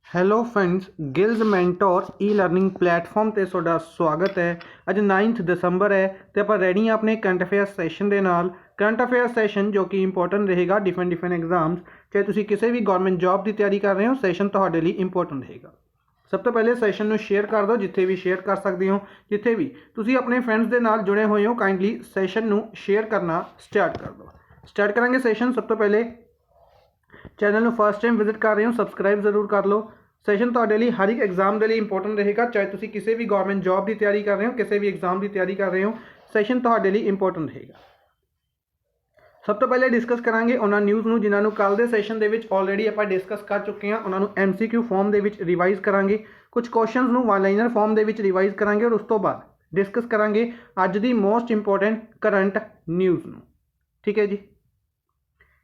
Hello friends, ਗਿਲਜ਼ mentor ਈ learning platform ਤੇ ਤੁਹਾਡਾ ਸਵਾਗਤ ਹੈ। ਅੱਜ 9 ਦਸੰਬਰ ਹੈ ਤੇ ਆਪਾਂ ਰੈਡੀ ਹਾਂ ਆਪਣੇ ਕਰੰਟ ਅਫੇਅਰ ਸੈਸ਼ਨ ਦੇ ਨਾਲ। ਕਰੰਟ ਅਫੇਅਰ ਸੈਸ਼ਨ ਜੋ ਕਿ ਇੰਪੋਰਟੈਂਟ ਰਹੇਗਾ ਡਿਫਰੈਂਟ ਐਗਜ਼ਾਮਸ, ਚਾਹੇ ਤੁਸੀਂ ਕਿਸੇ ਵੀ ਗਵਰਨਮੈਂਟ ਜੌਬ ਦੀ ਤਿਆਰੀ ਕਰ ਰਹੇ ਹੋ, ਸੈਸ਼ਨ ਤੁਹਾਡੇ ਲਈ ਇੰਪੋਰਟੈਂਟ ਰਹੇਗਾ। ਸਭ ਤੋਂ ਪਹਿਲੇ ਸੈਸ਼ਨ ਨੂੰ ਸ਼ੇਅਰ ਕਰ ਦਿਓ, ਜਿੱਥੇ ਵੀ ਸ਼ੇਅਰ ਕਰ ਸਕਦੇ ਹੋ। ਜਿੱਥੇ ਵੀ ਤੁਸੀਂ ਆਪਣੇ ਫਰੈਂਡਸ ਦੇ ਨਾਲ ਜੁੜੇ ਹੋਏ ਹੋ, ਕਾਈਂਡਲੀ ਸੈਸ਼ਨ ਨੂੰ ਸ਼ੇਅਰ ਕਰਨਾ ਸਟਾਰਟ ਕਰ ਦਿਓ। ਸਟਾਰਟ ਕਰਾਂਗੇ ਸੈਸ਼ਨ। ਸਭ ਤੋਂ ਪਹਿਲੇ ਚੈਨਲ ਨੂੰ ਫਸਟ ਟਾਈਮ ਵਿਜ਼ਿਟ ਕਰ ਰਹੇ ਹੋ, ਸਬਸਕ੍ਰਾइब ਜ਼ਰੂਰ ਕਰ ਲਓ। ਸੈਸ਼ਨ ਤੁਹਾਡੇ ਲਈ ਹਰ ਇੱਕ ਐਗਜ਼ਾਮ ਦੇ ਲਈ ਇੰਪੋਰਟੈਂਟ ਰਹੇਗਾ, ਚਾਹੇ ਤੁਸੀਂ ਕਿਸੇ ਵੀ ਗਵਰਨਮੈਂਟ ਜੌਬ ਦੀ ਤਿਆਰੀ ਕਰ ਰਹੇ ਹੋ, ਕਿਸੇ ਵੀ ਐਗਜ਼ਾਮ ਦੀ ਤਿਆਰੀ ਕਰ ਰਹੇ ਹੋ, ਸੈਸ਼ਨ ਤੁਹਾਡੇ ਲਈ ਇੰਪੋਰਟੈਂਟ ਰਹੇਗਾ। ਸਭ ਤੋਂ ਪਹਿਲੇ ਡਿਸਕਸ ਕਰਾਂਗੇ ਉਹਨਾਂ ਨਿਊਜ਼ ਨੂੰ ਜਿਨ੍ਹਾਂ ਨੂੰ ਕੱਲ੍ਹ ਦੇ ਸੈਸ਼ਨ ਦੇ ਵਿੱਚ ਆਲਰੇਡੀ ਆਪਾਂ ਡਿਸਕਸ ਕਰ ਚੁੱਕੇ ਹਾਂ। ਉਹਨਾਂ ਨੂੰ MCQ ਫਾਰਮ ਦੇ ਵਿੱਚ ਰਿਵਾਈਜ਼ ਕਰਾਂਗੇ, ਕੁਝ ਕੁਐਸਚਨਸ ਨੂੰ ਵਨ ਲਾਈਨਰ ਫਾਰਮ ਦੇ ਵਿੱਚ ਰਿਵਾਈਜ਼ ਕਰਾਂਗੇ ਔਰ ਉਸ ਤੋਂ ਬਾਅਦ ਡਿਸਕਸ ਕਰਾਂਗੇ ਅੱਜ ਦੀ ਮੋਸਟ ਇੰਪੋਰਟੈਂਟ ਕਰੰਟ ਨਿਊਜ਼ ਨੂੰ। ਠੀਕ ਹੈ ਜੀ।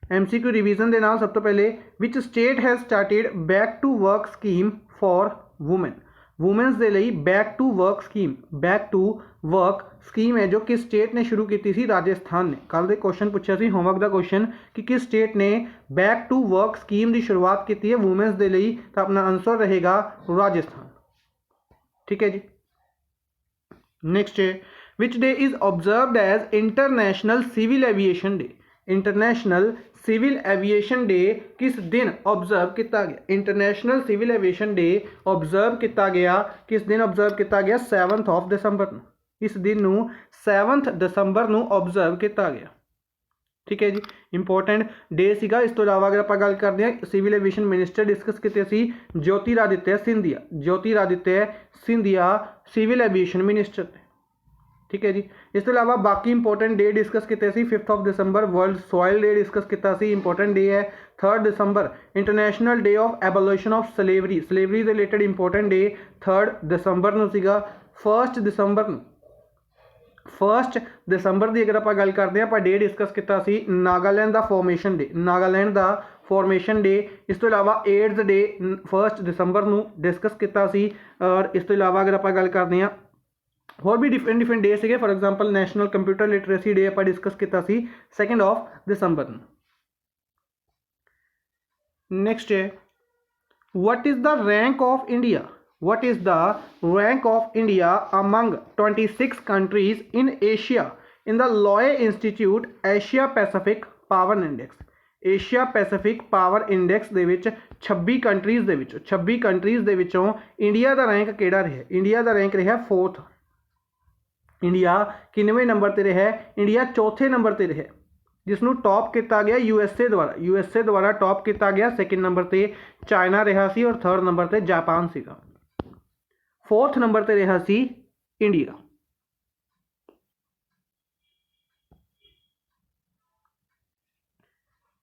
MCQ ਰਿਵੀਜ਼ਨ ਦੇ ਨਾਲ ਸਭ ਤੋਂ ਪਹਿਲੇ ਵਿਚ state has started back to work scheme for women. Womens ਦੇ ਲਈ ਬੈਕ ਟੂ ਵਰਕ ਸਕੀਮ ਹੈ ਜੋ ਕਿਸ ਸਟੇਟ ਨੇ ਸ਼ੁਰੂ ਕੀਤੀ ਸੀ? ਰਾਜਸਥਾਨ ਨੇ। ਕੱਲ ਦੇ ਕੁਐਸਚਨ ਪੁੱਛਿਆ ਸੀ ਹੋਮਵਰਕ ਦਾ ਕੁਐਸਚਨ ਕਿ ਕਿਸ ਸਟੇਟ ਨੇ ਬੈਕ ਟੂ ਵਰਕ ਸਕੀਮ ਦੀ ਸ਼ੁਰੂਆਤ ਕੀਤੀ ਹੈ ਵੂਮੈਨਸ ਦੇ ਲਈ, ਤਾਂ ਆਪਣਾ ਆंसर ਰਹੇਗਾ ਰਾਜਸਥਾਨ। ਠੀਕ ਹੈ ਜੀ। नेक्स्ट है which day is observed as international civil aviation day. International civil aviation day किस दिन ऑब्जर्व किया गया? International civil aviation day observe किया गया किस दिन? ऑब्जर्व किया गया 7 दिसंबर को। इस दिन नू 7 दिसंबर को ऑब्जर्व किया गया। ठीक है जी, इंपॉर्टेंट डे सीगा। इस तो इलावा अगर आप गल करते हैं सिविल एविएशन मिनिस्टर डिस्कस किए Jyotiraditya Scindia. Jyotiraditya Scindia civil aviation minister. ठीक है जी। इस तो इलावा बाकी इंपॉर्टेंट डे डिस्कस किए 5 दिसंबर वर्ल्ड सॉइल डे डिस्कस किया, इंपॉर्टेंट डे है। 3 दिसंबर international day of abolition of slavery, slavery से रिलेटेड इंपॉर्टेंट डे 3 दिसंबर को सीगा। 1 दिसंबर की अगर आप गल करते हैं, डे डिस्कस किया नागालैंड का फॉर्मेशन डे, नागालैंड का फॉर्मेशन डे। इस तो इलावा एड्स डे 1 दिसंबर को डिस्कस किया। और इस तो इलावा अगर आप गल करते हैं होर भी डिफरेंट डे से, for example national computer literacy day आप डिस्कस किया 2 दिसंबर। नेक्स्ट है what is the rank of India? What is the rank of India among 26 countries in Asia in the Lowy Institute Asia Pacific Power Index? Asia Pacific Power Index ਦੇ ਵਿੱਚ 26 countries ਦੇ ਵਿੱਚੋਂ 26 countries ਦੇ ਵਿੱਚੋਂ India ਦਾ rank ਕਿਹੜਾ ਰਿਹਾ? India ਦਾ rank ਰਿਹਾ 4th। India ਕਿੰਨਵੇਂ number ਤੇ ਰਿਹਾ? ਇੰਡੀਆ ਚੌਥੇ ਨੰਬਰ ਤੇ ਰਿਹਾ, जिसनों टॉप किया गया USA द्वारा। USA द्वारा टॉप किया गया। 2nd नंबर ते चाइना रहा सी और 3rd नंबर ते जापान सीगा। 4th नंबर ते रहा सी इंडिया।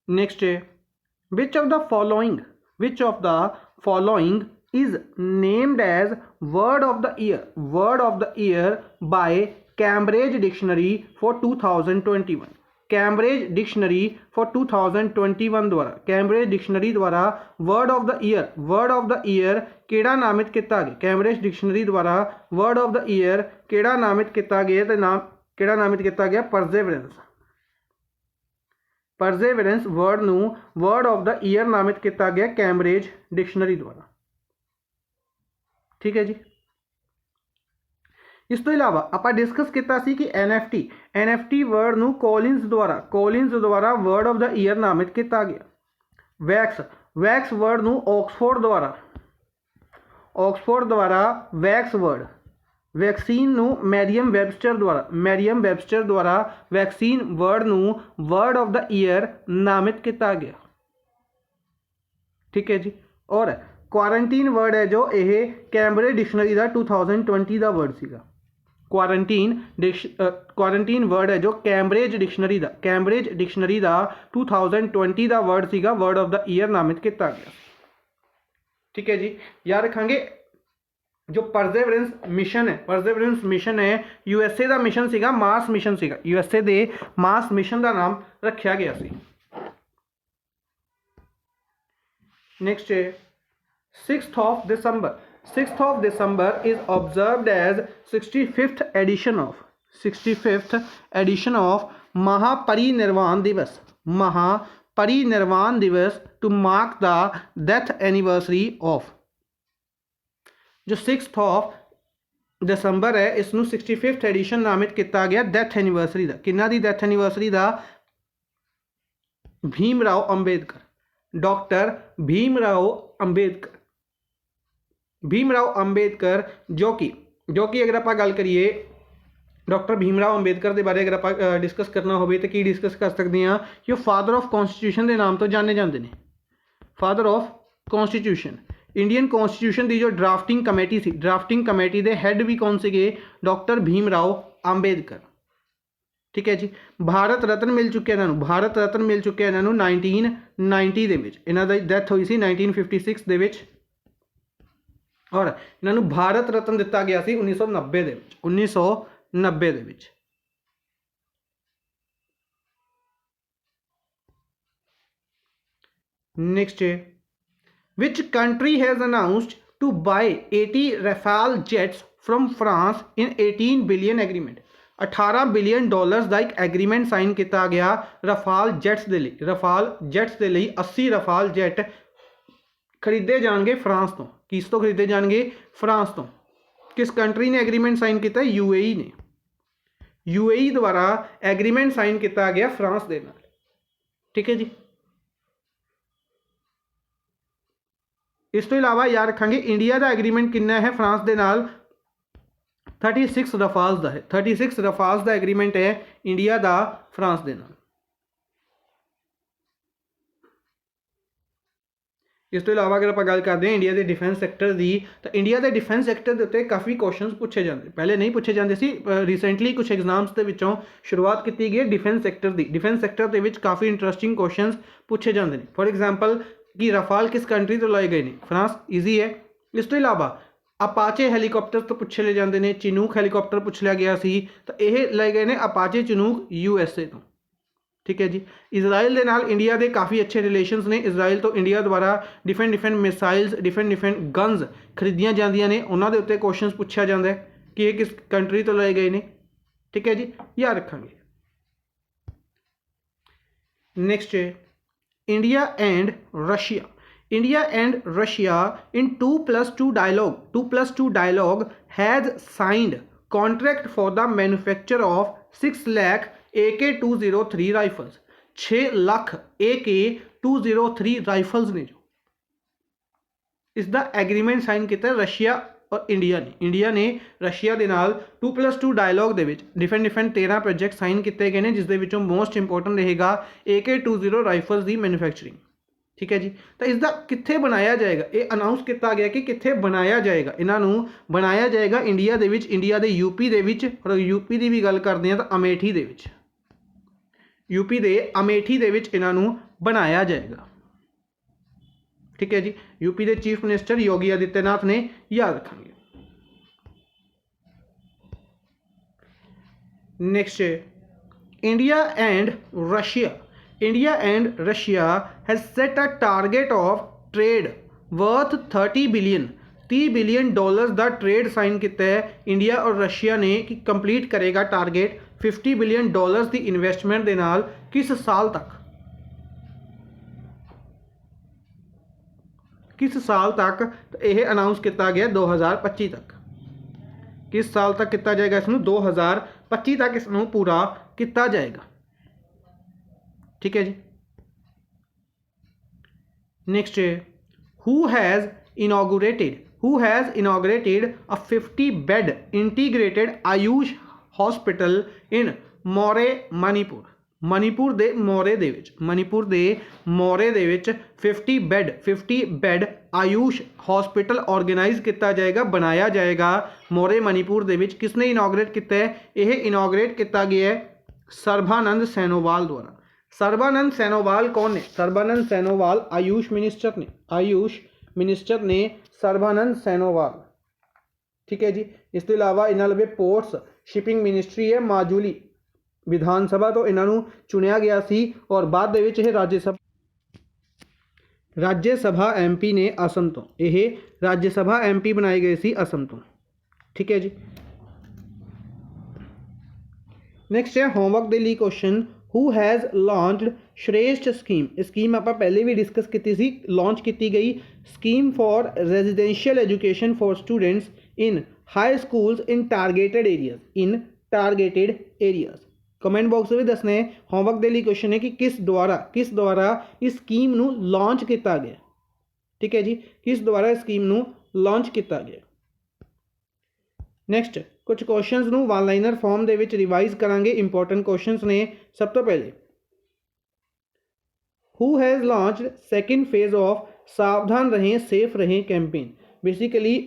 नेक्स्ट है which of the following is named as word of the year? Word of the year by Cambridge dictionary for 2021। Cambridge dictionary for 2021 द्वारा, Cambridge dictionary द्वारा word of the year केड़ा नामित किया गया? Cambridge dictionary द्वारा word of the year केड़ा नामित किया गया? तो नाम केड़ा नामित किया गया? परसेवरेंस। परसेवरेंस वर्ड नू वर्ड ऑफ द ईयर नामित किया गया कैम्ब्रिज डिक्शनरी द्वारा। ठीक है जी। इस तो इलावा आप डिस्कस किया कि NFT वर्ड नू कॉलिन्स द्वारा वर्ड ऑफ द ईयर नामित किया गया। वैक्स वर्ड नू ऑक्सफोर्ड द्वारा वैक्स वर्ड। वैक्सीन नू मैरियम वेबस्टर द्वारा वैक्सीन वर्ड नू वर्ड ऑफ द ईयर नामित किया गया। ठीक है जी। और क्वारंटीन वर्ड है जो यह कैम्ब्रिज डिक्शनरी का 2020 का वर्ड सीगा। क्वारंटीन वर्ड है जो कैम्ब्रिज डिक्शनरी का 2020 का वर्ड सीगा, वर्ड ऑफ द ईयर नामित किया गया। ठीक है जी। याद रखांगे जो परसेवरेंस मिशन है USA का मिशन सीगा, मार्स मिशन सीगा। USA के मार्स मिशन का नाम रखा गया सी। नेक्स्ट है 6th December is observed as 65th edition of महापरिनिर्वाण दिवस to mark the death anniversary of जो 6 ऑफ ਦਸੰਬਰ है इसनों 65th एडिशन नामित किया गया डैथ एनिवर्सरी का किन्ना दी डैथ एनिवर्सरी का भीमराव अंबेडकर डॉक्टर भीमराव अंबेडकर जो कि अगर आप गल करिए डॉक्टर भीमराव अंबेडकर के बारे अगर आप डिस्कस करना हो तो की डिस्कस कर सकते हैं कि फादर ऑफ कॉन्स्टिट्यूशन के नाम तो जाने जाते हैं father of constitution Indian constitution की जो ड्राफ्टिंग कमेटी सी ड्राफ्टिंग कमेटी के हैड भी कौन से डॉक्टर भीमराव अंबेडकर ठीक है जी भारत रत्न मिल चुके इन्हों भारत रत्न मिल चुके इन्हों 1990 इन्हों की डैथ हुई सी 1956 दे विच और इन्हों भारत रत्न दिता गया सी 1990 दे विच 1990 दे विच next Which country has announced to buy 80 Rafale jets from France in 18 billion agreement? 18 billion dollars का एक एग्रीमेंट साइन किया गया रफाल जैट्स के लिए रफाल जैट्स के लिए 80 रफाल जैट खरीदे जाएंगे फ्रांस तो किस तो खरीदे जाएंगे फ्रांस तो किस कंट्री ने एग्रीमेंट साइन किया यूएई ने यूएई द्वारा एग्रीमेंट साइन किया गया फ्रांस के नाल ठीक है जी इस तो इलावा याद रखांगे इंडिया का एग्रीमेंट कितना है फ्रांस के नाल 36 रफाल्स का है 36 रफाल्स का एग्रीमेंट है इंडिया का फ्रांस के नाल इस तो इलावा अगर आप गल करते हैं इंडिया के डिफेंस सैक्टर की तो इंडिया के डिफेंस सैक्टर के उत्ते काफ़ी क्वेश्चन पूछे जाते पहले नहीं पूछे जाते सी रिसेंटली कुछ एग्जाम्स के विचों शुरुआत की गई डिफेंस सैक्टर की डिफेंस सैक्टर के काफ़ी इंटरस्टिंग क्वेश्चन पूछे जाते हैं फॉर एग्जाम्पल कि रफाल किस कंट्री तो लाए गए हैं फ्रांस ईजी है इस तो इलावा अपाचे हैलीकॉप्टर तो पूछे ले जाते हैं चिनूक हैलीकॉप्टर पूछ लिया गया सी तो यह लाए गए हैं अपाचे चिनूक यूएसए तो ठीक है जी इजराइल के नाल इंडिया के काफ़ी अच्छे रिलेशनस ने इजराइल तो इंडिया द्वारा डिफरेंट मिसाइल्स डिफरेंट गन्स खरीदियां जांदियां ने उन्होंने उत्ते क्वेश्चन पूछा जाता है कि ये किस कंट्री तो लाए गए हैं ठीक है जी याद रखेंगे next India and Russia in 2+2 dialogue has signed contract for the manufacture of 6 lakh AK-203 rifles 6 lakh AK-203 rifles ने जो इसका एग्रीमेंट साइन किया रशिया और इंडिया ने रशिया के नाल 2+2 डायलॉग के डिफरेंट 13 प्रोजेक्ट साइन किए गए हैं जिसके मोस्ट इंपोर्टेंट रहेगा AK-20 राइफल्स की मैन्युफैक्चरिंग ठीक है जी तो इसका कित्थे बनाया जाएगा ये अनाउंस किया गया कि कित्थे बनाया जाएगा इन्हों बनाया जाएगा इंडिया के यूपी के और यूपी की भी गल करते हैं तो अमेठी के यूपी के अमेठी के इन्हों बनाया जाएगा ठीक है जी यूपी के चीफ मिनिस्टर योगी आदित्यनाथ ने याद रखेंगे next India and Russia has set a target of trade worth 30 billion dollars का ट्रेड साइन किया है इंडिया और रशिया ने कि कंप्लीट करेगा टारगेट 50 बिलियन डॉलर्स की इन्वेस्टमेंट के नाल किस साल तक तो यह अनाउंस किया गया 2025 तक किस साल तक किया जाएगा इसनों 2025 तक इसनों पूरा किया जाएगा ठीक है जी next who has inaugurated a 50-bed integrated AYUSH hospital in Moreh Manipur के मोरे दे विच 50 बेड आयुष हॉस्पिटल ऑर्गेनाइज किया जाएगा बनाया जाएगा मोरे मणिपुर के विच किसने इनॉग्रेट किया है यह इनॉग्रेट किया गया है सर्बानंद सोनोवाल द्वारा सर्बानंद सोनोवाल कौन ने सर्बानंद सोनोवाल आयुष मिनिस्टर ने सर्बानंद सोनोवाल ठीक है जी इसके अलावा इन्होंने पोर्ट्स शिपिंग मिनिस्ट्री है माजूली विधानसभा तो इन्हों चुनिया गया सी और बाद राज्यसभा MP ने असम तो यह राज्यसभा MP बनाए गए सी असम तो ठीक है जी नेक्स्ट है होमवर्क के लिए क्वेश्चन who has launched श्रेष्ठ स्कीम आप पहले भी डिस्कस की सी, लॉन्च की गई scheme for residential education for students in high schools in targeted areas. Comment box में दसना है, होमवर्क के लिए क्वेश्चन है कि किस द्वारा इस स्कीम नू लॉन्च किया गया। ठीक है जी, किस द्वारा इस स्कीम नू लॉन्च किया गया। नैक्सट कुछ क्वेश्चंस नू वन लाइनर फॉर्म दे विच रिवाइज करांगे। इंपॉर्टेंट क्वेश्चंस ने। सब तो पहले, who has launched second phase of सावधान रहें सेफ रहें campaign. Basically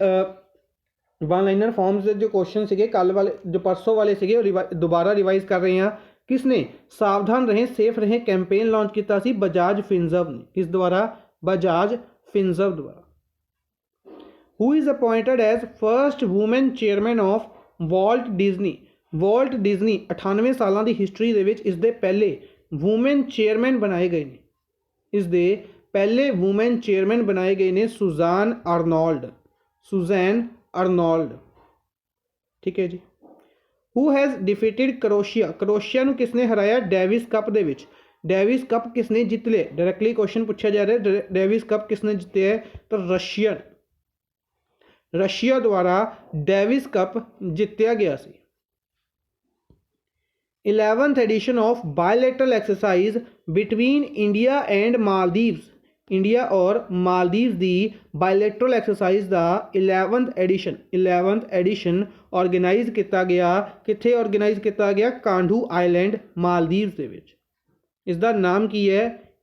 one liner forms जो क्वेश्चन से कल वाले जो परसों वाले से दोबारा रिवाइज कर रहे हैं। किसने सावधान रहें सेफ रहें कैंपेन लॉन्च किया सी? बजाज फिनसर्व ने। किस द्वारा? बजाज फिनसर्व द्वारा। Who is appointed as first women chairman of Walt Disney. Walt Disney 98 सालों की हिस्टरी दे विच इसदे पहले वूमेन चेयरमैन बनाए गए ने। इसदे पहले वूमेन चेयरमैन बनाए गए ने सुजान अर्नोल्ड। ठीक है जी। हु हैज़ डिफीटेड क्रोशिया नू किसने हराया? डेविस कप दे विच। डेविस कप किसने जीत लिया? डायरैक्टली क्वेश्चन पूछा जा रहा है, डेविस कप किसने जीते है? तो रशिया द्वारा डेविस कप जितया गया सी। 11th edition of bilateral exercise between India and Maldives. India और मालदीव्स की बायलैटरल एक्सरसाइज का 11th एडिशन ऑर्गेनाइज किया गया। कित्थे ऑर्गेनाइज किया गया? कांडू आइलैंड मालदीव्स दे विच। इसका नाम की है?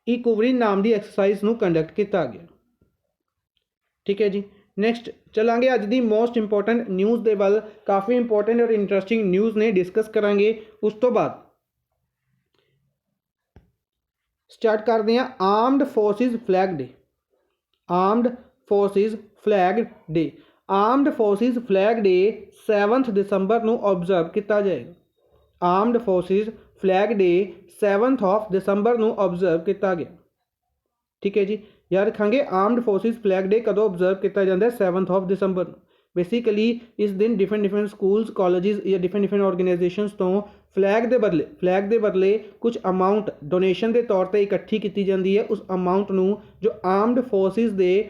इकुवरीन नाम की एक्सरसाइज नू कंडक्ट किया गया। ठीक है जी। नैक्सट चलांगे अज की मोस्ट इंपॉर्टेंट न्यूज़ के वाल। काफ़ी इंपॉर्टेंट और इंटरस्टिंग न्यूज़ ने डिस्कस करांगे। उस तो बाद स्टार्ट करते हैं armed forces flag day. Armed forces flag day 7 दिसंबर को ऑबजर्व किया जाएगा। आर्मड फोर्सिस फ्लैग डे 7 दिसंबर को ऑबजर्व किया गया। ठीक है जी। याद रखांगे आर्मड फोर्सिस फ्लैग डे कदों ऑबजर्व किया जाता है? 7 दिसंबर। बेसिकली इस दिन डिफरेंट स्कूल्स कॉलेजेस या डिफरेंट ऑर्गेनाइजेशंस तो फ्लैग के बदले कुछ अमाउंट डोनेशन के तौर पर इकट्ठी की जाती है। उस अमाउंट नू जो आर्मड फोर्सिस के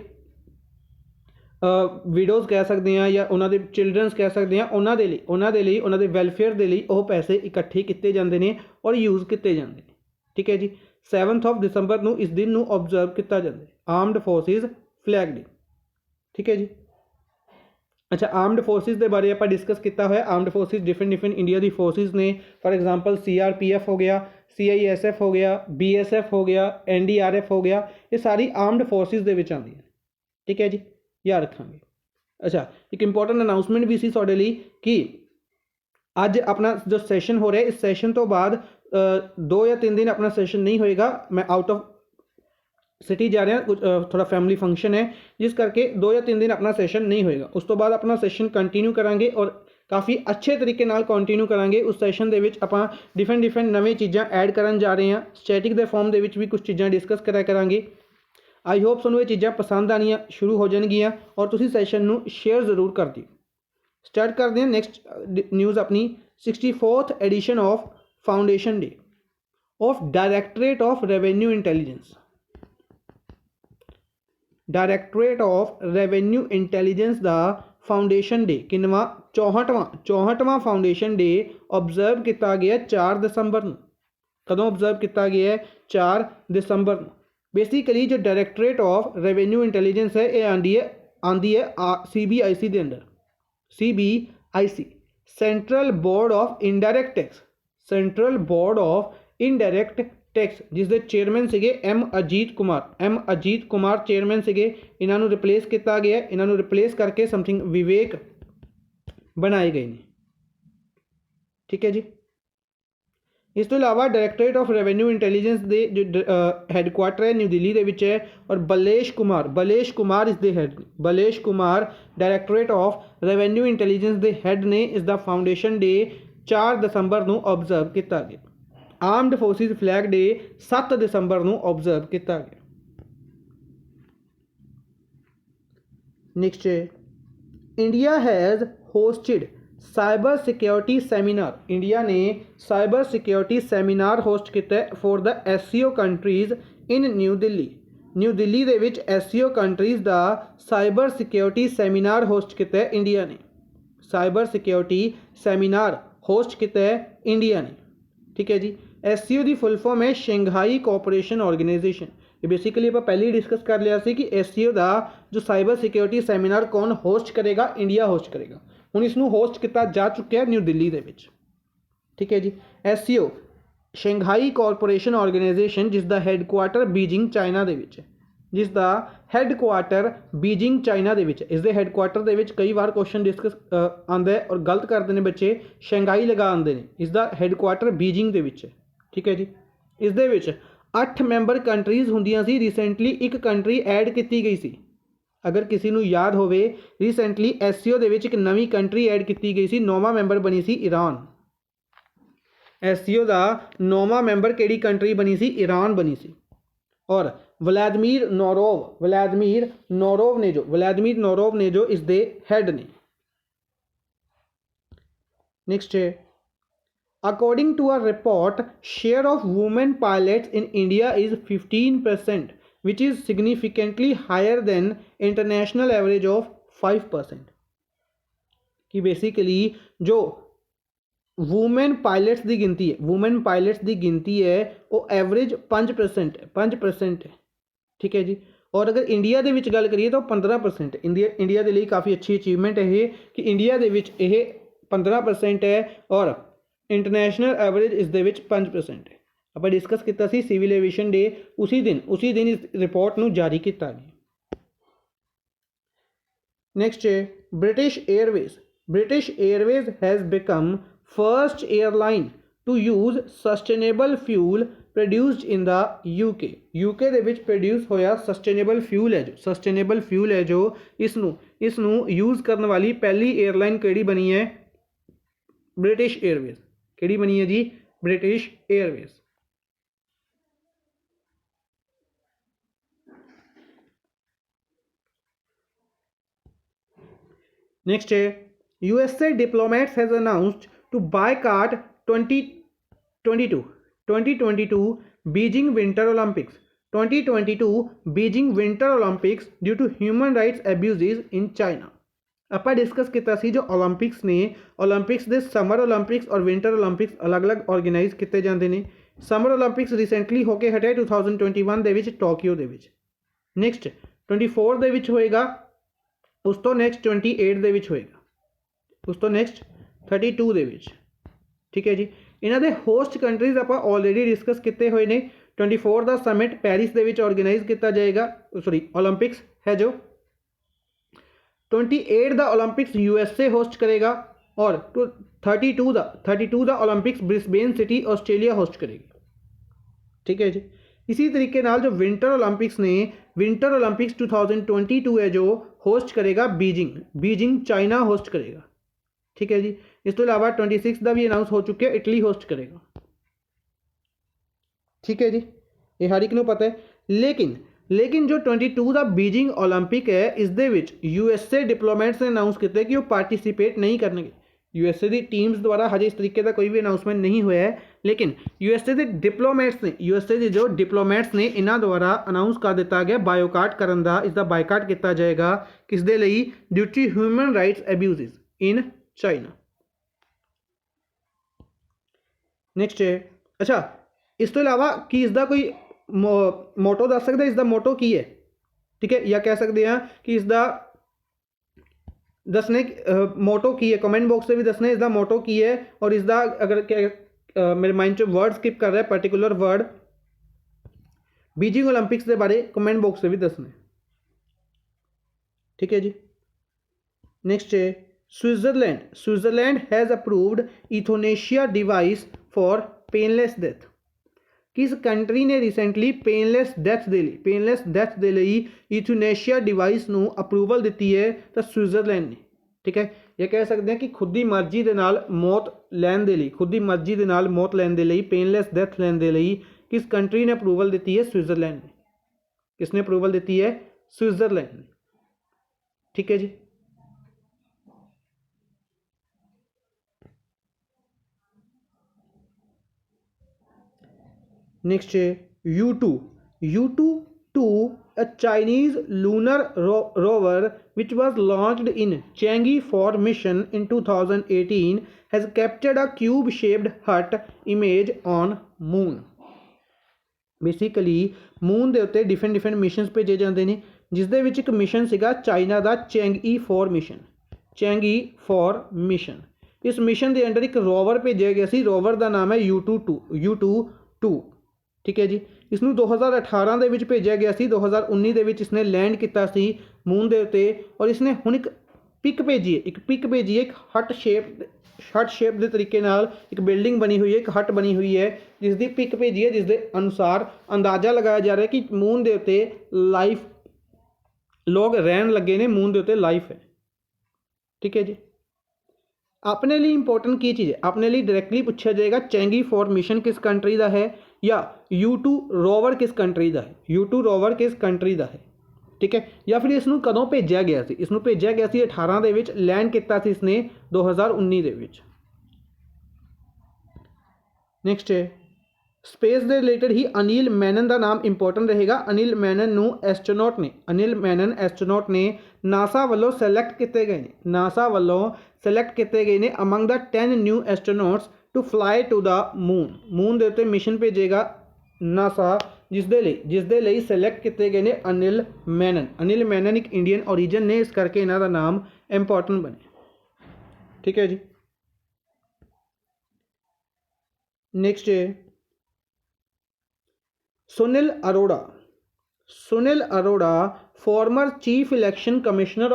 विडोज़ कह सकते हैं या उन्होंने चिल्ड्रनस कह सकते हैं, उन्होंने वैलफेयर के लिए वह पैसे इकट्ठे किए जाते हैं और यूज़ किए जाते हैं। ठीक है जी। 7 दिसंबर को इस दिन ऑबजर्व किया जाता है आर्मड फोर्सिस फ्लैग डे। ठीक है जी। अच्छा, आर्मड फोर्सिस के बारे आप डिस्कस किया हुआ। आर्मड फोर्सिस डिफरेंट इंडिया की फोर्सिस ने। फॉर एग्जांपल CRPF हो गया, CISF हो गया, BSF हो गया, NDRF हो गया। ये सारी आर्मड फोर्सिस के विच आती है। ठीक है जी, याद रखांगे। अच्छा, एक इंपॉर्टेंट अनाउंसमेंट भी सी तुहाडे लई कि अज अपना जो सैशन हो रहा है, इस सैशन तो बाद 2 या 3 दिन अपना सैशन नहीं होएगा। मैं आउट ऑफ सिटी जा रहा, कुछ थोड़ा फैमिली फंक्शन है, जिस करके 2 या 3 दिन अपना सैशन नहीं होएगा। उस तो बाद अपना सैशन कंटिन्यू करांगे और काफ़ी अच्छे तरीके नाल कंटिन्यू करांगे। उस सैशन दे विच आपां डिफरेंट नवी चीज़ां ऐड करन जा रहे हैं। स्टैटिक दे फॉर्म दे विच भी कुछ चीज़ां डिस्कस करांगे। आई होप तुहानूं ये चीज़ां पसंद आनियां शुरू हो जाएगियां और तुसीं सैशन नूं शेयर जरूर कर दिओ। स्टार्ट करते हैं नैक्सट न्यूज़ अपनी। 64th edition of foundation day of directorate of revenue intelligence. Directorate of revenue intelligence का फाउंडेशन डे किनवा? 64वां फाउंडेशन डे ऑबजर्व किया गया 4 दिसंबर को। कदों ऑबजर्व किया गया है? 4 दिसंबर को। बेसिकली जो डायरैक्टरेट ऑफ रेवेन्यू इंटैलीजेंस है ये आंदी है CBIC के under. CBIC central board of indirect tax. Central board of indirect tax जिसके चेयरमैन से M अजीत कुमार चेयरमैन से। इन्हों रिप्लेस किया गया। इन्हों रिप्लेस करके समथिंग विवेक बनाए गए हैं। ठीक है जी। इस तो इलावा डायरैक्टरेट ऑफ रेवेन्यू इंटैलीजेंस के जो हैडकुआटर है न्यू दिल्ली के है और बलेश कुमार इसके head. Balesh Kumar directorate of revenue intelligence के हैड ने। इसका फाउंडेशन डे 4 दिसंबर को ऑबजर्व किया गया। आर्मड फोर्सिस फ्लैग डे 7 दिसंबर को ऑबजर्व किया गया। Next, India has hosted cyber security seminar India ने साइबर सिक्योरिटी सैमीनार होस्ट किया for the SCO countries in new Delhi they which SCO countries दा साइबर सिक्योरिटी सैमीनार होस्ट किया India ने। Cyber security seminar host किया India ने, ठीक है जी। SCO की फुल फॉर्म है शंघाई कोऑपरेशन ऑर्गेनाइजेशन। ये बेसिकली आप पहले ही डिस्कस कर लिया सी कि एससीओ का जो साइबर सिक्योरिटी सैमीनार कौन होस्ट करेगा, इंडिया होस्ट करेगा। हुण इसनूं होस्ट किया जा चुका न्यू दिल्ली दे विच, ठीक है जी। एससीओ शंघाई कोऑपरेशन ऑर्गेनाइजेशन जिसका हैडकुआटर बीजिंग चाइना दे विच है, जिसका हैडकुआटर बीजिंग चाइना दे विच है। इसके हैडकुआटर दे विच कई बार क्वेश्चन डिस्कस आंदा है और गलत करते हैं बच्चे, शंघाई लगा आंदे ने। इसका हैडकुआटर बीजिंग दे विच है, ठीक है जी। इस दे विच 8 मैंबर कंट्रीज़ हुंदियां सी, रिसेंटली एक कंट्री ऐड की गई सी। अगर किसी को याद होवे रिसेंटली एससीओ दे विच एक नवी कंट्री ऐड की गई सी, 9वां मैंबर बनी सी ईरान। एससीओ का 9वां मैंबर किहड़ी कंट्री बनी सी, ईरान बनी सी। और व्लादिमीर नोरोव ने जो इसके हैड ने। नेक्स्ट है, according to a report share of women pilots in India is 15%, which is significantly higher than international average of 5%। कि बेसिकली जो वूमेन पायलट्स की गिनती है वो एवरेज 5% है, ठीक है जी। और अगर इंडिया के विच गल करिए तो 15%। इंडिया के लिए काफ़ी अच्छी अचीवमेंट है कि इंडिया के विच 15% है और इंटरनेशनल एवरेज इस दे विच 5% है। आप डिस्कस किया सी सिविल एविएशन डे, उसी दिन इस रिपोर्ट नूं जारी किया गया। नेक्स्ट है British Airways has become first airline to use sustainable fuel produced in the UK दे विच प्रोड्यूस होया सस्टेनेबल फ्यूल है जो इसनूं यूज़ करने वाली पहली एयरलाइन किहड़ी बनी है, ब्रिटिश एयरवेज। किहड़ी बनी है जी, ब्रिटिश एयरवेज। नेक्स्ट है, USA diplomats has announced to boycott 2022 Beijing winter Olympics due to human rights abuse in China. आप डिस्कस किया सी जो ओलंपिक्स ने, ओलंपिक्स दे समर ओलंपिक्स और विंटर ओलंपिक्स अलग अलग ऑर्गेनाइज किए जाते हैं। समर ओलंपिक्स रिसेंटली होके हटे 2021 दे विच टोक्यो दे विच। नेक्स्ट 24 दे विच होएगा, उस तो नैक्सट 28 दे विच होएगा, उस तो नैक्सट 32 दे विच, ठीक है जी। इन्हां दे होस्ट कंट्रीज़ आप ऑलरेडी डिस्कस किए हुए ने। 24 का समिट पैरिस दे विच ऑर्गेनाइज किया जाएगा, सॉरी ओलंपिक्स है जो। 28 का ओलंपिक्स यूएसए होस्ट करेगा और 32 का Olympics Brisbane city Australia host करेगी, ठीक है जी। इसी तरीके नाल जो विंटर ओलंपिक्स 2022 है जो होस्ट करेगा बीजिंग चाइना होस्ट करेगा, ठीक है जी। इस तो इलावा 26 का भी अनाउंस हो चुका है, इटली होस्ट करेगा, ठीक है जी। ये हर एक को पता है। लेकिन जो 22 का बीजिंग ओलंपिक है इस दे विच यूएसए डिप्लोमेट्स ने अनाउंस किया कि वो पार्टिसिपेट नहीं करेंगे। यूएसए की टीम्स द्वारा हजे इस तरीके का कोई भी अनाउंसमेंट नहीं हुआ है, लेकिन यूएसए के डिप्लोमेट्स ने इन्हों द्वारा अनाउंस कर दिता गया बायोकाट करने का। इसका बायकाट किया जाएगा किस दे लई, due to human rights abuse in China. Next है, अच्छा इस तो इलावा कि इसका कोई मोटो दस सकते, इसका मोटो की है, ठीक है, या कह सकते हैं कि इसका दसने मोटो की है। कमेंट बॉक्स से भी दसने इसका मोटो की है और इसका अगर मेरे माइंड से वर्ड स्किप कर रहा है पर्टिकुलर वर्ड बीजिंग ओलंपिक्स के बारे कमेंट बॉक्स से भी दसने, ठीक है जी। नेक्स्ट है, Switzerland has approved euthanasia device for painless death. किस कंट्री ने रिसेंटली पेनलैस डेथ दे लई इथोनेशिया डिवाइस नूं अप्रूवल दी है, तो स्विट्जरलैंड ने, ठीक है। यह कह सकते हैं कि खुद की मर्जी के नाल मौत लैन दे लई पेनलैस डेथ लैन दे लई किस कंट्री ने अप्रूवल दी है, स्विट्जरलैंड ने। किसने अप्रूवल दी है, स्विट्जरलैंड ने, ठीक है जी। नेक्स्ट है U2 a Chinese lunar rover which was launched in Chang'e 4 mission in 2018 has captured a cube shaped hut image on moon। Basically moon के उत्ते डिफरेंट मिशनस भेजे जाते हैं, जिस दे विच एक मिशन सीगा चाइना का Chang'e 4 मिशन। Chang'e 4 मिशन, इस मिशन के अंडर एक रोवर भेजा गया सी, रोवर का नाम है U2। ठीक है जी। इसनू 2018 ਦੇ ਵਿੱਚ भेजा गया सी, 2019 ਦੇ ਵਿੱਚ इसने लैंड किया सी मून के उत्ते। और इसने हुण एक पिक भेजी है, एक हट शेप के तरीके नाल एक बिल्डिंग बनी हुई है, एक हट बनी हुई है जिसकी पिक भेजी है, जिसके अनुसार अंदाजा लगाया जा रहा है कि मून के उत्ते लाइफ लोग रहन लगे ने, मून के उत्ते लाइफ है। ठीक है जी। अपने लिए इंपॉर्टेंट की चीज़ है, अपने लिए डायरैक्टली पूछा जाएगा Chang'e 4 मिशन किस कंट्री का है या U2 रोवर किस कंट्री का है, U2 रोवर किस कंट्री का है। ठीक है। या फिर इसनू कदों भेजा गया सी, इसनू भेजा गया सी 18 ਦੇ ਵਿੱਚ, लैंड किया सी इसने 2019 ਦੇ ਵਿੱਚ। नेक्स्ट है स्पेस के रिलेटेड ही अनिल मैनन का नाम इंपॉर्टेंट रहेगा। अनिल मैनन एस्ट्रोनॉट ने नासा वालों सैलैक्ट किए गए हैं, नासा वालों सैलैक्ट किए गए हैं among the 10 new astronauts to fly to the moon. Moon के उत्ते मिशन भेजेगा नासा, जिसदे लिए सैलैक्ट किए गए हैं अनिल मैनन एक इंडियन ओरीजन ने, इस करके इन्हों का नाम इंपॉर्टेंट बने। ठीक है जी। नेक्स्ट है Sunil Arora former chief election commissioner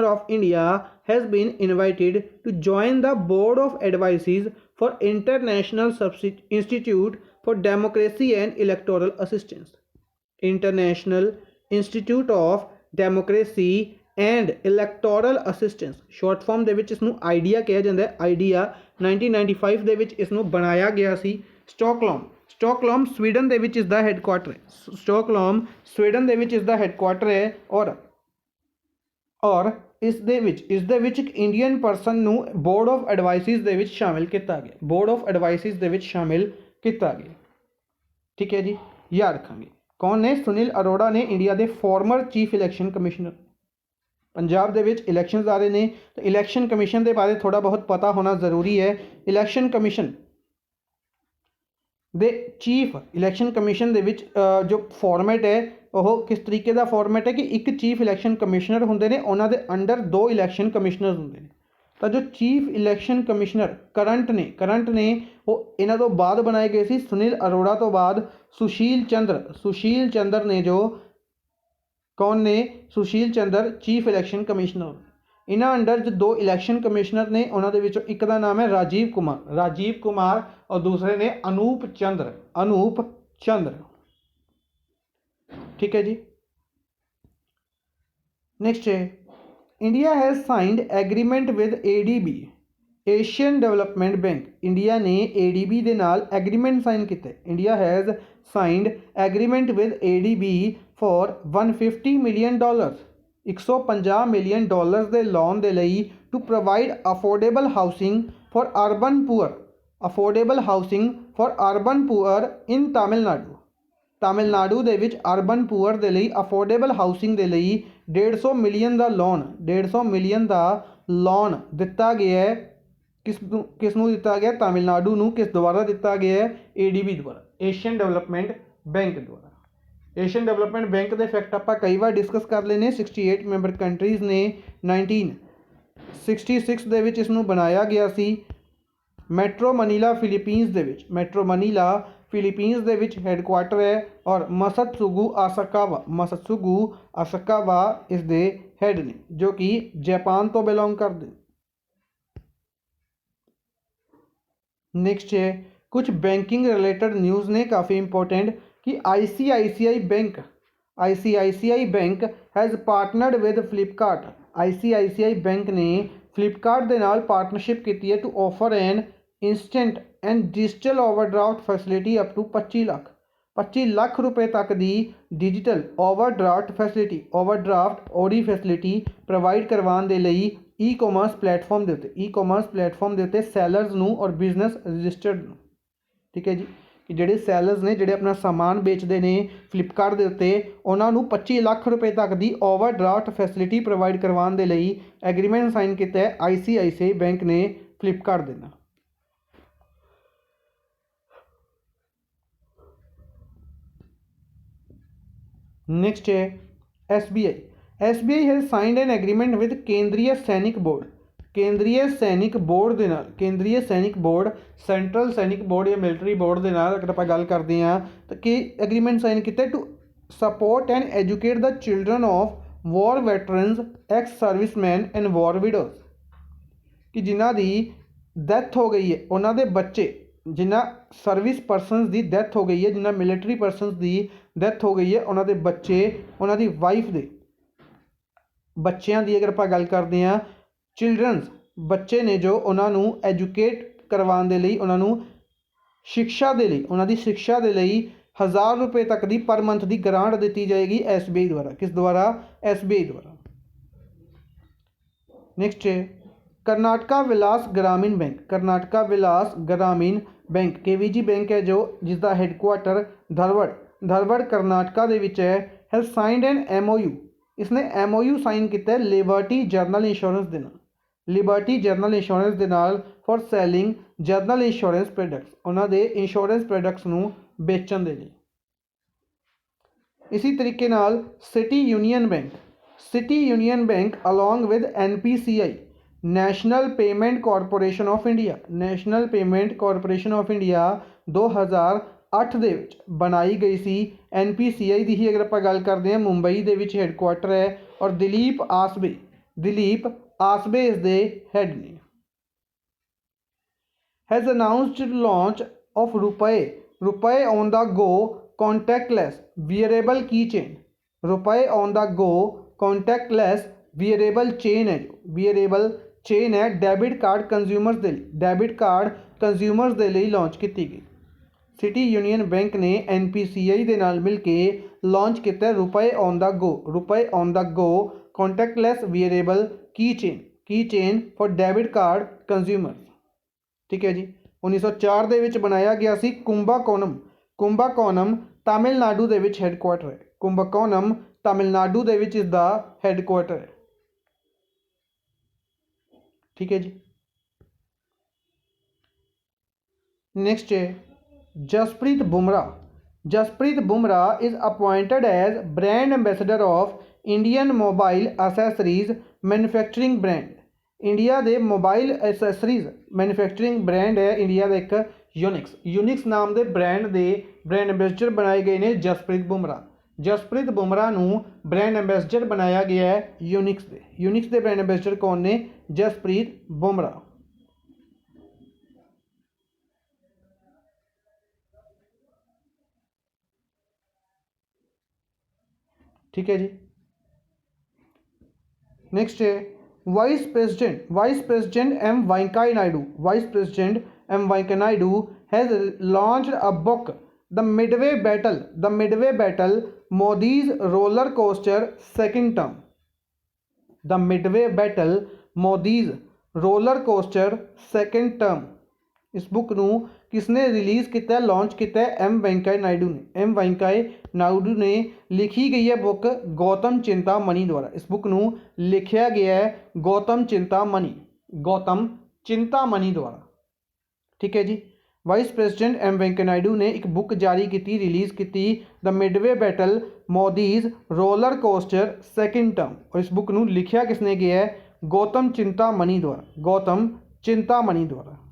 of India has been invited to join the board of advisors for International Institute for Democracy and Electoral Assistance। International Institute of Democracy and Electoral Assistance short form ਦੇ ਵਿੱਚ इसनू idea कहा जाता है। Idea 1995 ਦੇ ਵਿੱਚ इसनू बनाया गया सी। Stockholm Sweden ਦੇ ਵਿੱਚ इसका हैडकुआटर है, स्टॉकहोम स्वीडन ਦੇ ਵਿੱਚ इसका हैडकुआटर है। और इस दे विच एक इंडियन परसन नू बोर्ड ऑफ एडवाइसिस दे विच शामिल किया गया, बोर्ड ऑफ एडवाइसिस दे विच शामिल किया गया। ठीक है जी। याद रखेंगे कौन ने, सुनील अरोड़ा ने, इंडिया के former chief election commissioner. Punjab दे विच इलैक्शनस आ रहे हैं तो इलैक्शन कमिशन के बारे थोड़ा बहुत पता होना ज़रूरी है। इलैक्शन कमिशन दे चीफ इलैक्शन कमिशन दे विच जो फॉर्मेट है वह किस तरीके का फॉर्मेट है कि एक चीफ इलैक्शन कमिश्नर होंगे ने, उन्होंने अंडर 2 इलैक्शन कमिश्नर होंगे ने। तो जो चीफ इलैक्शन कमिश्नर करंट ने वो इन्हों तो बाद बनाए गए सी। सुनील अरोड़ा तो बाद सुशील चंद्र ने, जो कौन ने, Sushil Chandra chief election commissioner. इन्हों अंडर जो 2 इलैक्शन कमिश्नर ने, उन्होंने एक का नाम है राजीव कुमार और दूसरे ने अनूप चंद्र। ठीक है जी। नेक्स्ट है India has signed agreement with ADB Asian development bank. India ने ADB के नाल एग्रीमेंट साइन किया। India has signed agreement with ADB for $150 million 150 million dollars के लोन के लिए to provide affordable housing for urban poor in Tamil Nadu दे विच urban poor के लिए अफोर्डेबल हाउसिंग के लिए 150 मिलियन का लोन दिता गया है। किसनू दिता गया, तमिलनाडु नू। किस द्वारा दिता गया है, ADB द्वारा, एशियन डेवलपमेंट बैंक द्वारा। एशियन डेवलपमेंट बैंक के फैक्ट आप कई बार डिस्कस कर लेने। 68 मैंबर कंट्रीज़ ने 1966 दे विच इसनू बनाया गया सी। मैट्रो मनीला फिलीपींस दे विच हैडकुआटर है और मसत्सुगु आसाकावा इस दे हैड ने, जो कि जापान तो बिलोंग करते। नेक्स्ट है कुछ बैंकिंग रिलेटेड न्यूज़ ने काफ़ी इंपॉर्टेंट कि ICICI bank has partnered with Flipkart. ICICI bank ने फ्लिपकार्ट के नाल पार्टनरशिप की है to offer an instant and digital overdraft facility up to 25 lakh रुपए तक की digital overdraft facility OD facility provide करवाने के लिए ई कॉमर्स प्लेटफॉर्म के उत्ते सैलरस नूं और बिजनेस रजिस्टर्ड नूं, ठीक है जी, कि जिहड़े सैलरस ने जिहड़े अपना समान बेचते हैं फ्लिपकार्ट के उत्ते उन्हां नूं 25 लाख रुपए तक की ओवरड्राफ्ट फैसिलिटी प्रोवाइड करवाउण दे लई एग्रीमेंट साइन किया है ICICI बैंक ने फ्लिपकार्ट दे नाल। नेक्स्ट है SBI has signed an agreement with केंद्रीय सैनिक बोर्ड, केंद्रीय सैनिक बोर्ड के नाल, Kendriya Sainik board central Sainik board या मिलिटरी बोर्ड के नाल अगर आप गल करते हैं तो कि एग्रीमेंट साइन किया to support and educate the children of war veterans, ex serviceman and war widows, कि जिन्हां दी डैथ हो गई है उन्होंने बच्चे, जिन्हां सर्विस परसनस की डैथ हो गई है, जिन्हां मिलिटरी परसनस की डैथ हो गई है, उन्होंने बच्चे उन्होंने वाइफ के बच्चों की अगर आप गल करते हैं चिल्ड्रनस बच्चे ने जो उन्होंने एजुकेट करवाने के लिए उन्होंने शिक्षा के लिए उन्होंने शिक्षा के लिए 1000 रुपये तक की पर मंथ की ग्रांट दी जाएगी SBI द्वारा, किस द्वारा? SBI द्वारा। नेक्स्ट है कर्नाटका विलास ग्रामीण बैंक, कर्नाटका विलास ग्रामीण बैंक KVG बैंक है जो जिसका हैडकुआटर धरवड़ कर्नाटका के विच है, हैज़ साइंड एन MOU, इसने MOU साइन किया लिबर्टी जर्नल इंश्योरेंस के नाल, लिबर्टी जर्नल इंश्योरेंस के नाल for selling journal insurance products, उन्होंने इंश्योरेंस प्रोडक्ट्स नूं बेचण दे लई। इसी तरीके नाल city Union bank along with NPCI national payment corporation of India, national payment corporation of India 2008 दे विच बनाई गई सी। NPCI की ही अगर आप गल करते हैं मुंबई के विच हैडकुआटर है और दिलीप आसबे इस दे हैड ने। Has announced launch of RuPay on the go contactless wearable key chain, RuPay on the go contactless wearable chain है, जो वियरेबल चेन है डेबिट कार्ड कंज्यूमर्स के लिए लॉन्च की गई। सिटी यूनियन बैंक ने NPCI के नाल मिल के लॉन्च किया RuPay on the go contactless wearable key chain for debit card consumers, ठीक है जी। 1904 के विच बनाया गया सी। कुंभाकोणम तमिलनाडु के विच हैडकुआटर है, कुंभाकोणम तमिलनाडु के विच इसका हैडकुआटर है, ठीक है जी। नेक्स्ट है Jasprit Bumrah is appointed as brand ambassador of Indian mobile accessories manufacturing brand, India के मोबाइल एसेसरीज मैन्युफैक्चरिंग ब्रांड है इंडिया का एक यूनिक्स नाम के ब्रांड एंबेसडर बनाए गए हैं जसप्रीत बुमराह नूं ब्रांड एंबेसडर बनाया गया है यूनिक्स के ब्रांड एंबेसडर कौन ने? जसप्रीत बुमराह। ठीक है जी। नेक्स्ट है vice president M Venkaiah Naidu has launched a book the midway battle Modi's roller coaster second term, the midway battle Modi's roller coaster second term. इस बुक नूं किसने रिलीज़ किया, लॉन्च किया? एम वेंकैया नायडू ने लिखी गई है बुक गौतम चिंतामणि द्वारा। इस बुक नूं लिखा गया है गौतम चिंतामणि द्वारा, ठीक है जी। Vice president M Venkaiah Naidu ने एक बुक जारी की, रिलीज़ की, the midway battle Modi's roller coaster second term, और इस बुक नूं लिखा किसने गया है? गौतम चिंतामणि द्वारा।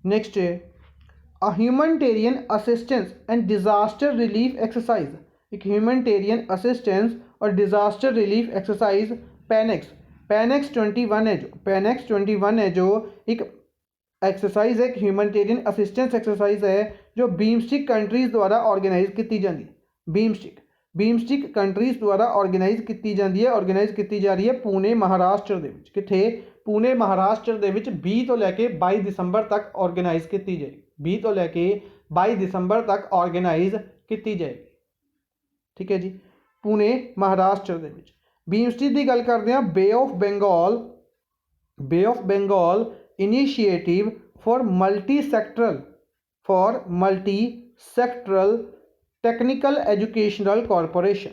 नेक्स्ट है अ humanitarian assistance and disaster relief exercise, एक ह्यूमैनिटेरियन असिस्टेंस और डिजास्टर रिलीफ एक्सरसाइज पैनेक्स 21 है जो एक एक्सरसाइज है, एक ह्यूमैनिटेरियन असिस्टेंस एक्सरसाइज है जो बीमस्टिक कंट्रीज़ द्वारा ऑर्गेनाइज की जाती है। बीमस्टिक कंट्रीज़ द्वारा ऑर्गेनाइज की जा रही है पुणे महाराष्ट्र के विच, किथे? पुणे महाराष्ट्र के विच 20 तो लैके 22 दिसंबर तक ऑर्गेनाइज की जाएगी, 20 तो लैके 22 दिसंबर तक ऑर्गेनाइज की जाएगी, ठीक है जी। पुणे महाराष्ट्र के विच बीमस्टेक की गल करते हैं, bay of Bengal initiative for multi sectoral technical educational corporation,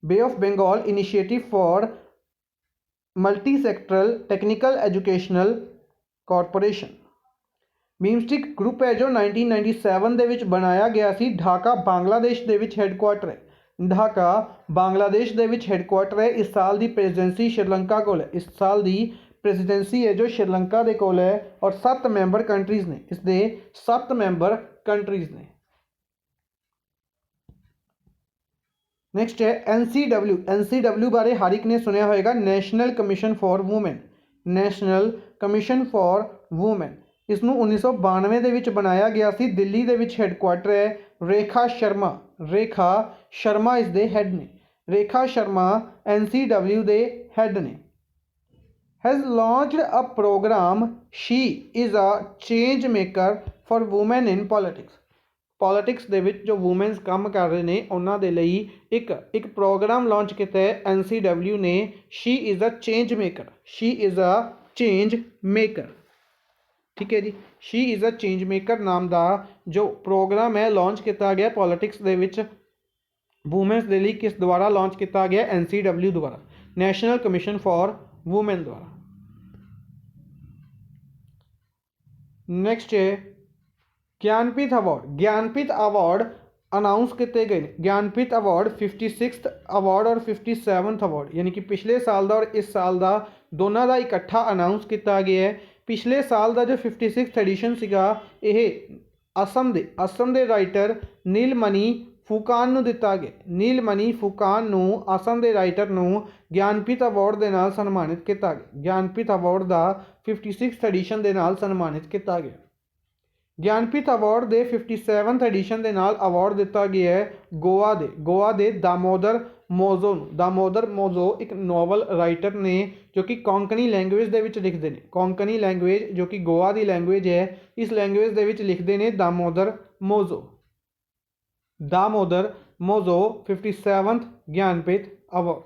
bay of Bengal initiative for multi sectoral technical educational corporation. BIMSTEC group है जो 1997 ਦੇ ਵਿੱਚ ਬਣਾਇਆ ਗਿਆ ਸੀ। ਢਾਕਾ ਬਾਂਗਲਾਦੇਸ਼ ਦੇ ਵਿੱਚ ਹੈੱਡਕੁਆਟਰ ਹੈ। ਢਾਕਾ ਬਾਂਗਲਾदेश ਦੇ ਵਿੱਚ ਹੈੱਡਕੁਆਟਰ ਹੈ। ਇਸ ਸਾਲ ਦੀ ਪ੍ਰੈਜ਼ੀਡੈਂਸੀ ਸ਼੍ਰੀਲੰਕਾ ਕੋਲ ਹੈ। ਇਸ ਸਾਲ ਦੀ ਪ੍ਰੈਜ਼ੀਡੈਂਸੀ ਹੈ ਜੋ ਸ਼੍ਰੀਲੰਕਾ ਦੇ ਕੋਲ ਹੈ ਔਰ 7 ਮੈਂਬਰ ਕੰਟਰੀਜ਼ ਨੇ। ਇਸ ਦੇ 7 ਮੈਂਬਰ ਕੰਟਰੀਜ਼ ਨੇ। ਨੈਕਸਟ ਹੈ NCW ਬਾਰੇ ਹਰ ਇੱਕ ਨੇ ਸੁਣਿਆ ਹੋਏਗਾ, national commission for women. National commission for women ਇਸ ਨੂੰ 1992 ਦੇ ਵਿੱਚ ਬਣਾਇਆ ਗਿਆ ਸੀ। ਦਿੱਲੀ ਦੇ ਵਿੱਚ ਹੈੱਡਕੁਆਟਰ ਹੈ। ਰੇਖਾ ਸ਼ਰਮਾ ਇਸ ਦੇ ਹੈੱਡ ਨੇ। ਰੇਖਾ ਸ਼ਰਮਾ NCW ਦੇ ਹੈੱਡ ਨੇ। Has launched a programme she is a change maker for women in politics ਦੇ ਵਿੱਚ ਜੋ ਵੂਮੈਨਸ ਕੰਮ ਕਰ ਰਹੇ ਨੇ ਉਹਨਾਂ ਦੇ ਲਈ ਇੱਕ ਪ੍ਰੋਗਰਾਮ ਲਾਂਚ ਕੀਤਾ ਹੈ NCW ਨੇ। She is a change maker, ठीक है जी। She is a change maker नाम का जो प्रोग्राम है लॉन्च किया गया पॉलिटिक्स दे विच वूमेंस दे लिए, किस द्वारा लॉन्च किया गया? NCW द्वारा, नैशनल कमिशन फॉर वूमेन द्वारा। नेक्स्ट है ज्ञानपीठ अवार्ड अनाउंस किए गए। ज्ञानपीठ अवार्ड 56th अवार्ड और 57th अवार्ड, यानी कि पिछले साल का और इस साल का दोनों का इकट्ठा अनाउंस किया गया है। पिछले साल का जो 56th एडिशन सीगा यह असम के राइटर नीलमणि फुकान नूं दिता गया। नीलमणि फुकान नूं असम के राइटर नूं ज्ञानपीठ अवार्ड के नाल सन्मानित किया गया। ज्ञानपीठ अवार्ड का 56th एडिशन के नाल सन्मानित किया गया। ज्ञानपीठ अवार्ड के 57th एडिशन के नाल अवार्ड दिता गया है गोवा दे दामोदर मोजो एक नॉवल राइटर ने जो कि कोंकणी लैंग्वेज के लिखते हैं। कोंकणी लैंग्वेज जो कि गोवा की लैंग्वेज है, इस लैंग्वेज के लिखते हैं Damodar mojo 57th Jnanpith award,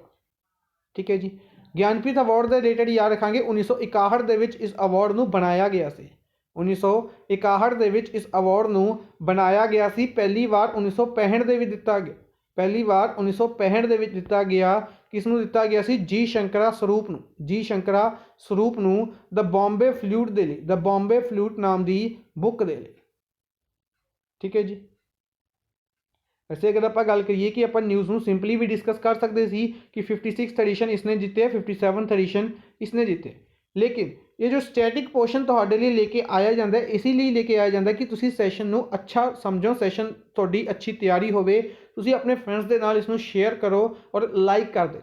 ठीक है जी। ज्ञानपीठ अवार्ड के रिलेटेड याद रखांगे 1961 के इस अवार्ड को बनाया गया सी। 1961 के इस अवार्ड को बनाया गया सी। पहली बार 1965 के दिता गया। पहली बार 1965 के दिता गया। किसनों दिता गया सी? जी शंकरा स्वरूप नूं द बॉम्बे फ्लूट नाम की बुक दे लिए, ठीक है जी। वैसे अगर आप गल करिए कि आप न्यूज़ में सिंपली भी डिस्कस कर सकते सी कि 56th एडिशन इसने जीते, 57th एडिशन इसने जीते, लेकिन ये जो स्टैटिक पोर्शन तुहाडे लिए लेके आया जाता है, इसीलिए लेके आया जाता है कि तुसी सैशन नूं अच्छा समझो, सैशन तुहाडी अच्छी तैयारी होवे, तुसी अपने फ्रेंड्स दे नाल इसनूं शेयर करो और लाइक कर दो,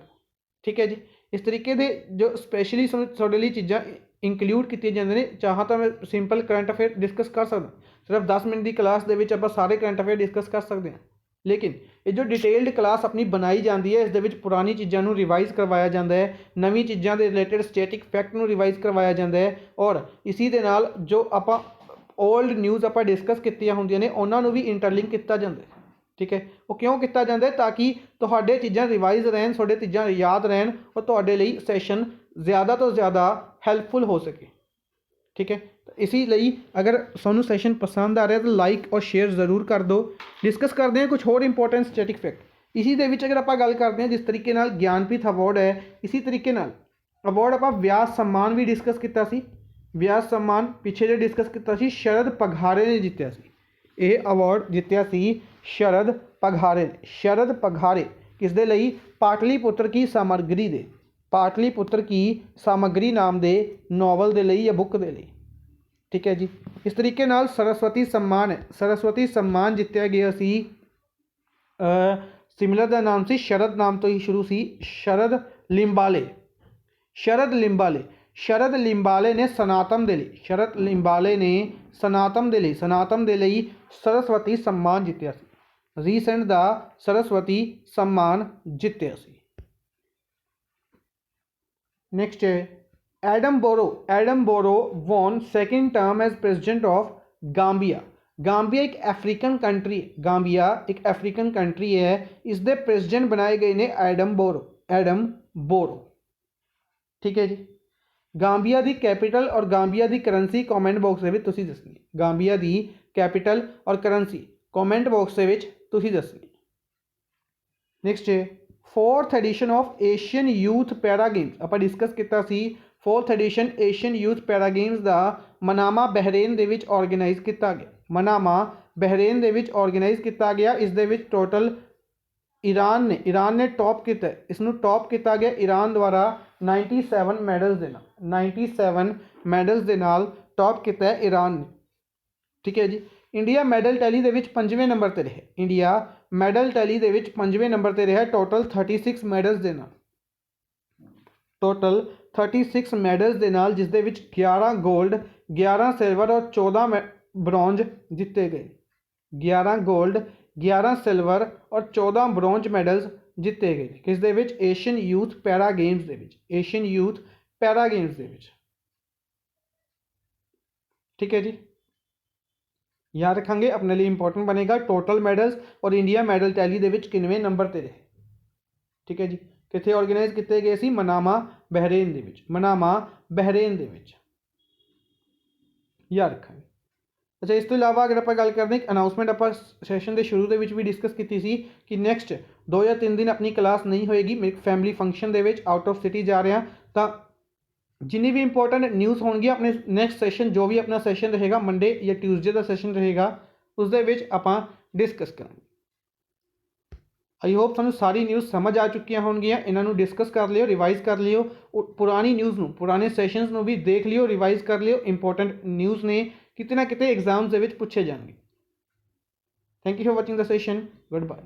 ठीक है जी। इस तरीके दे जो स्पैशली तुहाडे लिए चीज़ां इंक्लूड कीतियां जांदियां ने। चाहां तां मैं सिंपल करंट अफेयर डिस्कस कर सकदा, सिर्फ 10 मिनट की क्लास दे विच आपां सारे करंट अफेयर डिस्कस कर सकते हैं, लेकिन ये जो डिटेल्ड क्लास अपनी बनाई जाती है इस पुरानी चीज़ों रिवाइज़ करवाया जाता है, नवी चीज़ों के रिलेटेड स्टैटिक फैक्ट में रिवाइज़ करवाया जाता है और इसी दे नाल जो आप ओल्ड न्यूज़ आप डिस्कस कीतियां होंदियां ने उन्होंने भी इंटरलिंक किया जाता है, ठीक है। वो क्यों किया जाता है? ताकि तुहाडे चीज़ां रिवाइज़ रहन, तुहाडे चीज़ां याद रहन और तुहाडे लई सैशन ज़्यादा तो ज़्यादा हैल्पफुल हो सके, ठीक है। इसीलिए अगर सानू सैशन पसंद आ रहा है तो लाइक और शेयर जरूर कर दो। डिस्कस करते हैं कुछ होर इंपॉर्टेंट स्टैटिक फैक्ट। इसी दे विच अगर आप गल करते हैं जिस तरीके नाल ज्ञानपीठ अवार्ड है, इसी तरीके नाल अवार्ड आप व्यास सम्मान भी डिस्कस किया सी। व्यास सम्मान पिछे जो डिस्कस किया सी शरद पघारे ने जितया सी। यह अवार्ड जितया सी शरद पघारे किस दे लई? पाटलीपुत्र की सामग्री नाम के नॉवल के लिए या बुक के लिए, ठीक है जी। इस तरीके नाल सरस्वती सम्मान है। सरस्वती सम्मान जितया गया सी सिमिलर का नाम सी शरद नाम तो ही शुरू सी शरद लिंबाले ने सनातन दे लई सरस्वती सम्मान जितया सी। रीसेंट दा सरस्वती सम्मान जितया सी। नेक्स्ट है Adam Barrow won second term as president of Gambia. Gambia एक अफ्रीकन कंट्री है। इसके प्रेसिडेंट बनाए गए ने एडम एडम बोरो। ठीक है जी। गांबिया दी कैपिटल और गांबिया दी करंसी कॉमेंट बॉक्स ਦੇ ਵਿੱਚ ਤੁਸੀਂ ਦੱਸਣੀ। गांबिया दी कैपिटल और करंसी कॉमेंट बॉक्स ਦੇ ਵਿੱਚ ਤੁਸੀਂ ਦੱਸਣੀ। ਨੈਕਸਟ ਹੈ 4th edition of Asian youth para games. ਆਪਾਂ ਡਿਸਕਸ ਕੀਤਾ ਸੀ 4th edition Asian youth para games ਦਾ ਮਨਾਮਾ ਬਹਿਰੇਨ ਦੇ ਵਿੱਚ ਆਰਗੇਨਾਈਜ਼ ਕੀਤਾ ਗਿਆ। ਮਨਾਮਾ ਬਹਿਰੇਨ ਦੇ ਵਿੱਚ ਆਰਗੇਨਾਈਜ਼ ਕੀਤਾ ਗਿਆ। ਇਸ ਦੇ ਵਿੱਚ ਟੋਟਲ ईरान ने टॉप किया। इसनू टॉप किया गया ईरान द्वारा 97 मैडल्स के नाल, 97 मैडल्स के नाल टॉप किया ईरान ने। ठीक है जी। इंडिया मैडल टैली दे विच 5वें नंबर पर रहा। इंडिया मैडल टैली दे विच 5वें नंबर पर रहा टोटल 36 मैडल्स के नाल, टोटल 36 मैडल्स के नाल, जिस दे विच 11 गोल्ड 11 सिल्वर और 14 ब्रॉन्ज जीते गए। 11 गोल्ड 11 सिल्वर और 14 ब्रॉन्ज मैडल्स जीते गए किस दे विच एशियन यूथ पैरा गेम्स दे विच, एशियन यूथ पैरा गेम्स दे विच। ठीक है जी। याद रखेंगे अपने लिए इंपॉर्टेंट बनेगा टोटल मैडल्स और इंडिया मैडल टैली दे विच किनवें नंबर पर रहे। ठीक है जी। कितने ऑर्गेनाइज किए गए सी मनामा बहरेन दे विच, मनामा बहरेन दे विच। याद रखेंगे। अच्छा इस तो इलावा अगर आप गल करते हैं अनाउंसमेंट आप सैशन के शुरू के भी डिस्कस की सी कि नैक्सट 2 या 3 दिन अपनी क्लास नहीं होएगी। मेरे फैमिली फंक्शन के आउट ऑफ सिटी जा रहे हैं, तो जिन्नी भी इंपॉर्टेंट न्यूज़ होंगी अपने नैक्सट सैशन जो भी अपना सैशन रहेगा मंडे या ट्यूसडे का सैशन रहेगा उस आप डिस्कस करेंगे। आई होप तुहानू सारी न्यूज़ समझ आ चुकी होंगी। इन्हों डिस्कस कर लियो, रिवाइज कर लियो, पुरानी न्यूज़ नूं पुराने सैशनस नूं भी देख लियो, रिवाइज कर लियो। इंपॉर्टेंट न्यूज़ ने कितने ना कितने एग्जाम्स पूछे जाएंगे। Thank you for watching the session. Good bye.